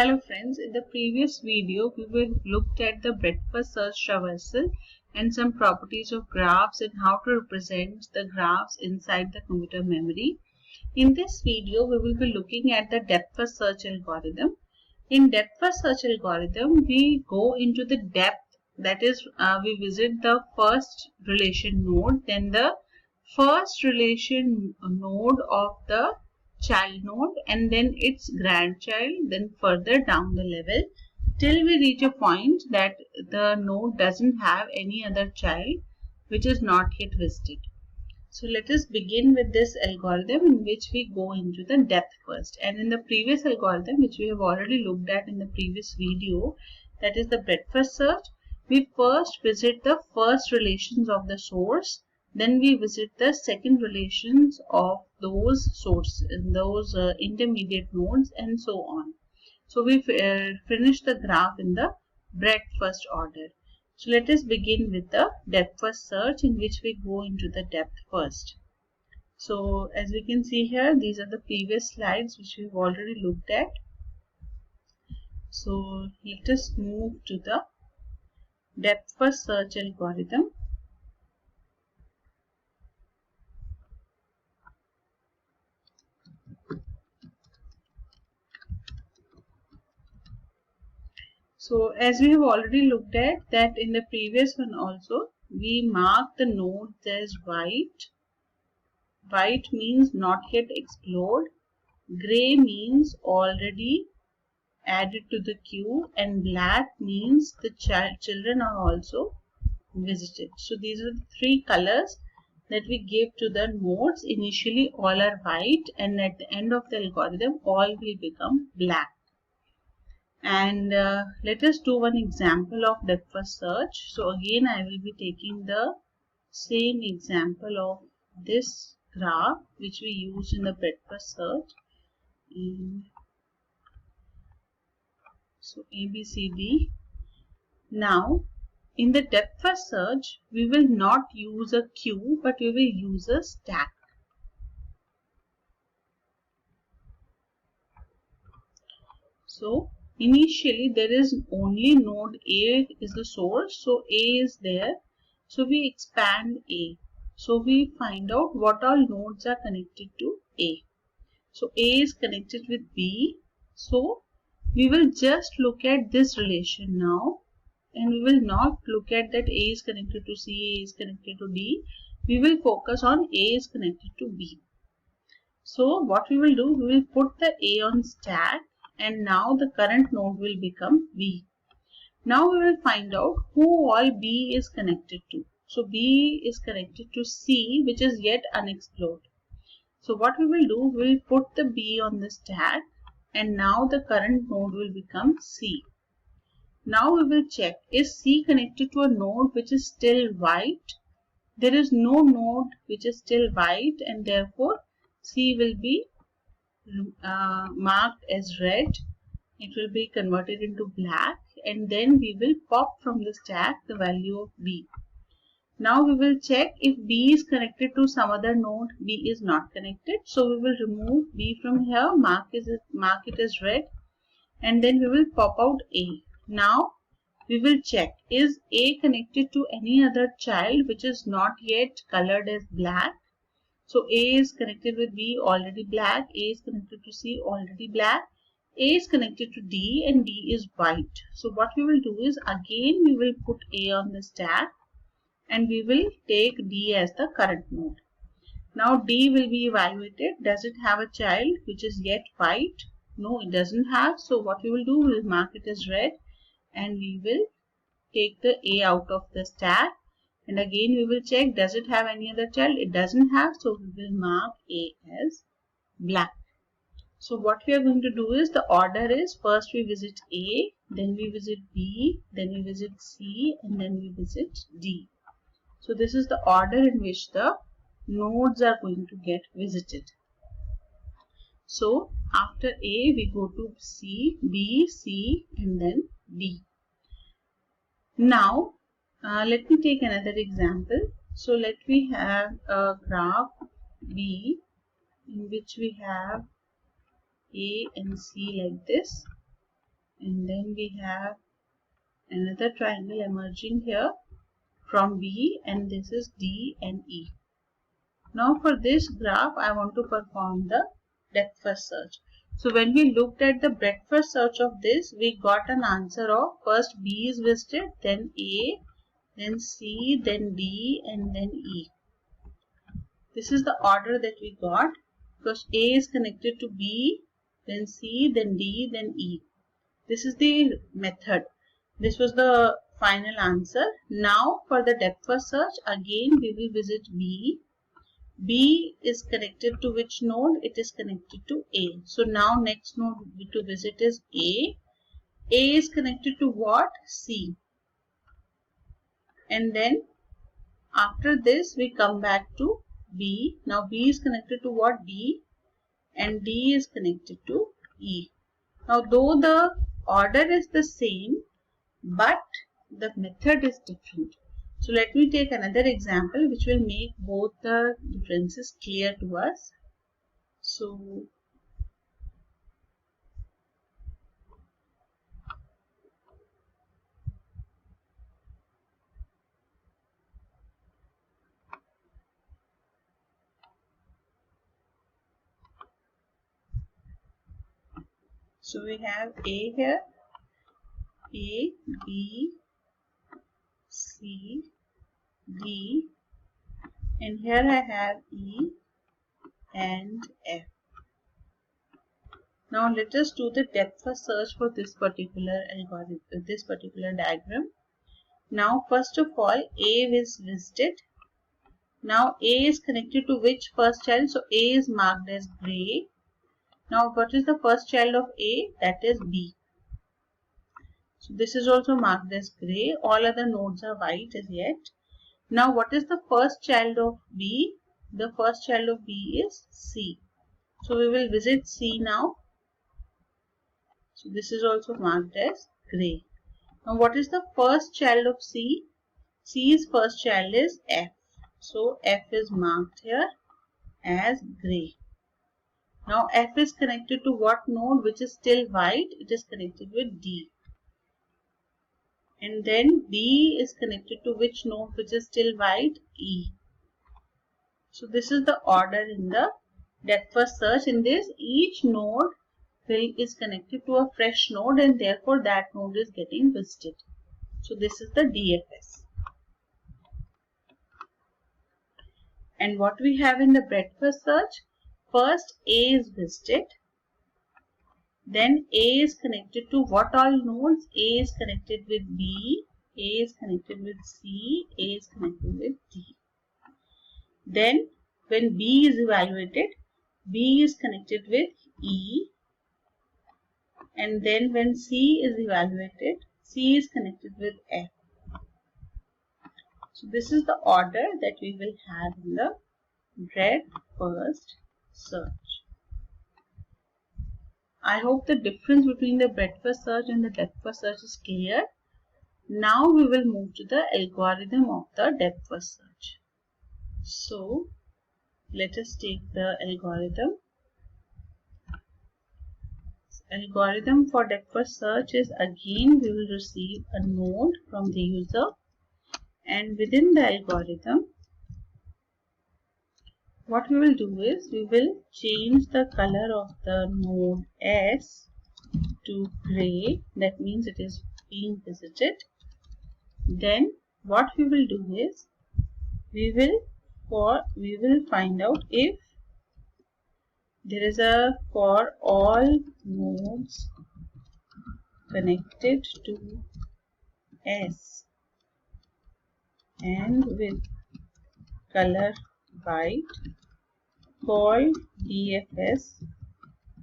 Hello friends, in the previous video we looked at the breadth-first search traversal and some properties of graphs and how to represent the graphs inside the computer memory. In this video we will be looking at the depth-first search algorithm. In depth-first search algorithm we go into the depth, that is we visit the first relation node, then the first relation node of the child node and then its grandchild, then further down the level till we reach a point that the node doesn't have any other child which is not yet visited. So let us begin with this algorithm in which we go into the depth first. And in the previous algorithm, which we have already looked at in the previous video, that is the breadth first search, we first visit the first relations of the source, then we visit the second relations of those source, those intermediate nodes, and so on. So we finish the graph in the breadth first order. So let us begin with the depth first search, in which we go into the depth first. So as we can see here, these are the previous slides which we've already looked at. So let us move to the depth first search algorithm. So as we have already looked at that in the previous one also, we mark the nodes as white. White means not yet explored. Gray means already added to the queue, and black means the children are also visited. So these are the three colors that we give to the nodes. Initially all are white and at the end of the algorithm all will become black. And let us do one example of depth first search. So again I will be taking the same example of this graph which we used in the breadth first search. So ABCD. Now in the depth first search we will not use a queue but we will use a stack. So initially there is only node A is the source, so A is there, so we expand A. So we find out what all nodes are connected to A. So A is connected with B, so we will just look at this relation now and we will not look at that A is connected to C, A is connected to D. We will focus on A is connected to B. So what we will do, we will put the A on stack and now the current node will become B. Now we will find out who all B is connected to. So B is connected to C, which is yet unexplored. So what we will do, we will put the B on the stack and now the current node will become C. Now we will check, is C connected to a node which is still white? There is no node which is still white and therefore C will be marked as red. It will be converted into black and then we will pop from the stack the value of B. Now we will check if B is connected to some other node. B is not connected, so we will remove B from here, mark it as red, and then we will pop out A. Now we will check, is A connected to any other child which is not yet colored as black? So A is connected with B, already black. A is connected to C, already black. A is connected to D and D is white. So what we will do is again we will put A on the stack and we will take D as the current node. Now D will be evaluated. Does it have a child which is yet white? No, it doesn't have. So what we will do, we will mark it as red and we will take the A out of the stack. And again we will check, does it have any other child? It doesn't have, so we will mark A as black. So what we are going to do is, the order is, first we visit A, then we visit B, then we visit C, and then we visit D. So this is the order in which the nodes are going to get visited. So after A we go to C, B, C, and then D. Now let me take another example. So let me have a graph B in which we have A and C like this. and then we have another triangle emerging here from B, and this is D and E. Now for this graph I want to perform the depth first search. So when we looked at the breadth first search of this, we got an answer of first B is visited, then A, then C, then D, and then E. This is the order that we got because A is connected to B, then C, then D, then E. This is the method. This was the final answer. Now for the depth first search, again we will visit B. B is connected to which node? It is connected to A. So now next node to visit is A. A is connected to what? C. And then after this we come back to B. Now B is connected to what? D. And D is connected to E. Now though the order is the same, but the method is different. So let me take another example which will make both the differences clear to us. So we have A here, A, B, C, D, and here I have E and F. Now let us do the depth first search for this particular algorithm, this particular diagram. Now first of all, A is visited. Now A is connected to which first child? So A is marked as gray. Now what is the first child of A? That is B. So this is also marked as gray. All other nodes are white as yet. Now what is the first child of B? The first child of B is C. So we will visit C now. So this is also marked as gray. Now what is the first child of C? C's first child is F. So F is marked here as gray. Now F is connected to what node which is still white? It is connected with D. And then D is connected to which node which is still white? E. So this is the order in the depth first search. In this, each node is connected to a fresh node and therefore that node is getting visited. So this is the DFS. And what we have in the breadth first search? First A is visited. Then A is connected to what all nodes? A is connected with B, A is connected with C, A is connected with D. Then when B is evaluated, B is connected with E. And then when C is evaluated, C is connected with F. So this is the order that we will have in the breadth first search. I hope the difference between the breadth first search and the depth first search is clear. Now we will move to the algorithm of the depth first search. So let us take the algorithm. Algorithm for depth first search is, again we will receive a node from the user, and within the algorithm what we will do is we will change the color of the node S to gray. That means it is being visited. Then what we will do is we will find out if there is a for all nodes connected to S and with color white, called DFS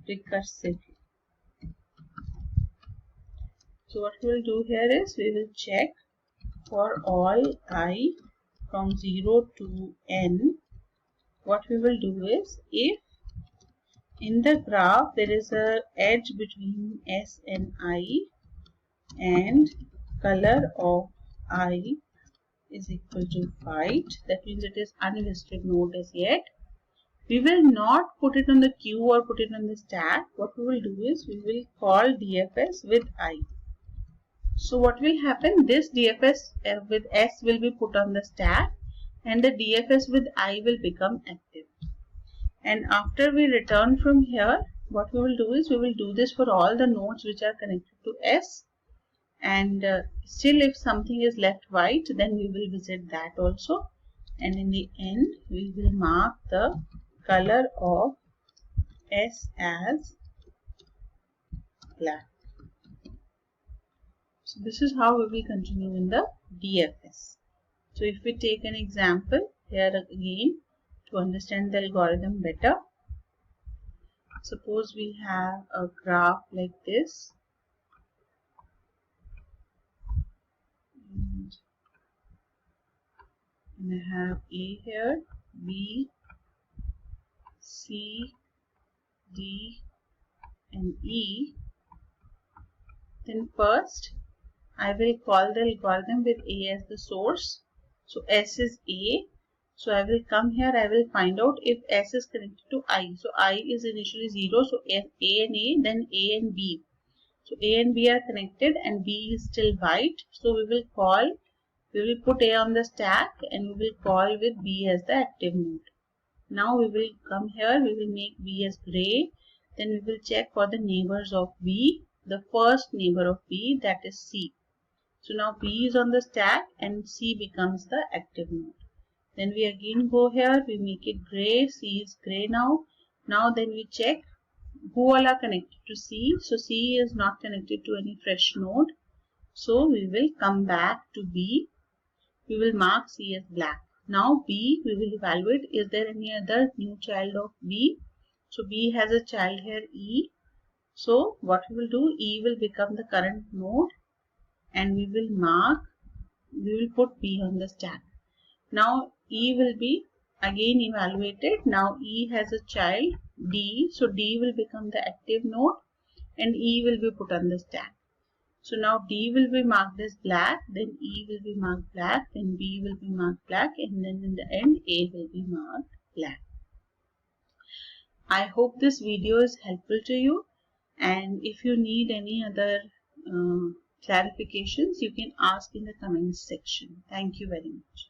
recursively. So what we will do here is we will check for all I from 0 to n. What we will do is, if in the graph there is a edge between S and I and color of I is equal to white, that means it is unvisited node as yet, We will not put it on the queue or put it on the stack. What we will do is we will call DFS with I. So what will happen? This DFS with S will be put on the stack and the DFS with I will become active. And after we return from here, what we will do is we will do this for all the nodes which are connected to S. And still if something is left white, then we will visit that also. And in the end, we will mark the color of S as black. So this is how we will continue in the DFS. So if we take an example here again to understand the algorithm better. Suppose we have a graph like this. And I have A here, B, C, D and E. Then first I will call the algorithm with A as the source. So S is A. So I will come here, I will find out if S is connected to I. So I is initially 0. So A and A, then A and B. So A and B are connected and B is still white. So we will put A on the stack and we will call with B as the active node. Now we will come here, we will make B as gray. Then we will check for the neighbors of B. The first neighbor of B, that is C. So now B is on the stack and C becomes the active node. Then we again go here, we make it gray, C is gray now. Now then we check who all are connected to C. So C is not connected to any fresh node. So we will come back to B. We will mark C as black. Now B, we will evaluate, is there any other new child of B? So B has a child here, E. So what we will do, E will become the current node and we will put B on the stack. Now E will be again evaluated. Now E has a child, D. So D will become the active node and E will be put on the stack. So now D will be marked as black, then E will be marked black, then B will be marked black, and then in the end A will be marked black. I hope this video is helpful to you, and if you need any other clarifications, you can ask in the comments section. Thank you very much.